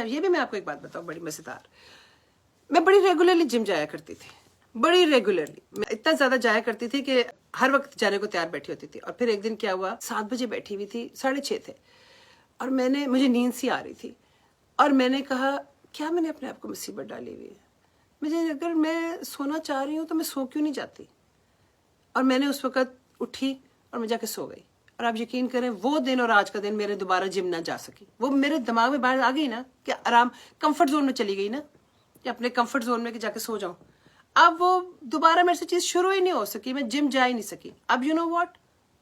ये भी मैं आपको एक बात बताऊं बड़ी मजेदार, मैं बड़ी रेगुलरली जिम जाया करती थी, बड़ी रेगुलरली, मैं इतना ज्यादा जाया करती थी कि हर वक्त जाने को तैयार बैठी होती थी। और फिर एक दिन क्या हुआ, 7 बजे बैठी हुई थी, 6:30 थे, और मुझे नींद सी आ रही थी, और मैंने कहा क्या मैंने अपने आप को मुसीबत डाली हुई है, मुझे अगर मैं सोना चाह रही हूँ तो मैं सो क्यों नहीं जाती। और मैंने उस वक्त उठी और मैं जाके सो गई। और आप यकीन करें वो दिन और आज का दिन मेरे दोबारा जिम ना जा सकी, वो मेरे दिमाग में बाहर आ गई ना कि आराम कंफर्ट जोन में चली गई ना, कि अपने कंफर्ट जोन में कि जाके सो जाऊं। अब वो दोबारा मेरे से चीज शुरू ही नहीं हो सकी, मैं जिम जा ही नहीं सकी। अब यू नो व्हाट,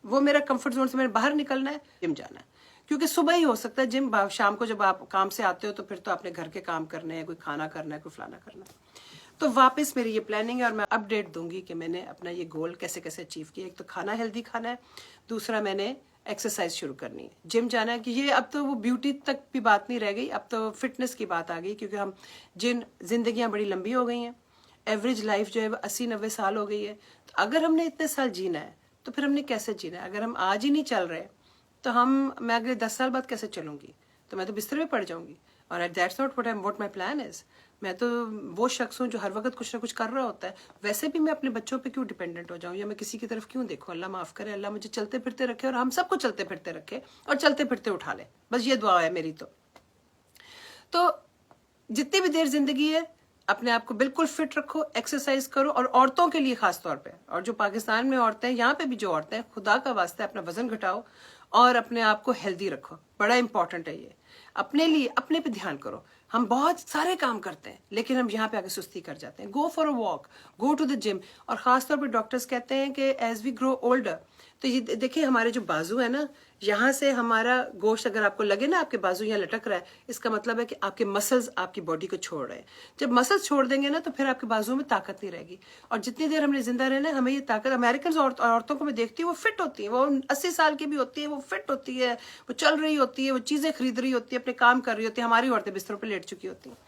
वो मेरा कंफर्ट जोन से मैंने बाहर निकलना है, जिम जाना है। क्योंकि सुबह ही हो सकता है जिम, शाम को जब आप काम से आते हो तो फिर तो आपने घर के काम करने हैं, कोई खाना करना है, कोई फलाना करना है। तो वापस मेरी ये प्लानिंग है और मैं अपडेट दूंगी कि मैंने अपना ये गोल कैसे कैसे अचीव किया। एक तो खाना हेल्दी खाना है, दूसरा मैंने एक्सरसाइज शुरू करनी है, जिम जाना है। कि ये अब तो वो ब्यूटी तक भी बात नहीं रह गई, अब तो फिटनेस की बात आ गई, क्योंकि हम जिंदगियां बड़ी लंबी हो गई हैं, एवरेज लाइफ जो है वो 80-90 साल हो गई है। तो अगर हमने इतने साल जीना है तो फिर हमने कैसे जीना है। अगर हम आज ही नहीं चल रहे तो मैं अगले 10 साल बाद कैसे चलूंगी, तो मैं तो बिस्तर में पड़ जाऊंगी। और that's not what my plan is. मैं तो वो शख्स हूँ जो हर वक्त कुछ ना कुछ कर रहा होता है। वैसे भी मैं अपने बच्चों पे क्यों डिपेंडेंट हो जाऊं, या मैं किसी की तरफ क्यों देखूं। अल्लाह माफ करे, अल्लाह मुझे चलते फिरते रखे और हम सबको चलते फिरते रखे और चलते फिरते उठा ले, बस ये दुआ है मेरी। तो जितनी भी देर जिंदगी है अपने आप को बिल्कुल फिट रखो, एक्सरसाइज करो, और औरतों के लिए खास तौर पे, और जो पाकिस्तान में औरतें, यहाँ पे भी जो औरतें हैं, खुदा का वास्ता अपना वजन घटाओ और अपने आप को हेल्दी रखो, बड़ा इंपॉर्टेंट है ये। अपने लिए अपने पे ध्यान करो। हम बहुत सारे काम करते हैं लेकिन हम यहाँ पे आके सुस्ती कर जाते हैं। Go for a walk, go to the gym. और खासतौर पर डॉक्टर्स कहते हैं कि एज वी ग्रो ओल्डर, तो ये देखिए हमारे जो बाजू है ना, यहाँ से हमारा गोश्त अगर आपको लगे ना आपके बाजू यहाँ लटक रहा है, इसका मतलब है कि आपके मसल्स आपकी बॉडी को छोड़ रहे हैं। जब मसल्स छोड़ देंगे ना तो फिर आपके बाजू में ताकत नहीं रहेगी। और जितनी देर हमने जिंदा रहना है हमें ये ताकत, अमेरिकन औरतों को मैं देखती हूँ वो फिट होती है, वो 80 साल की भी होती है, वो फिट होती है, वो चल रही होती है, वो चीजें खरीद रही होती है, अपने काम कर रही होती है। हमारी औरतें बिस्तरों पर लेट चुकी होती हैं।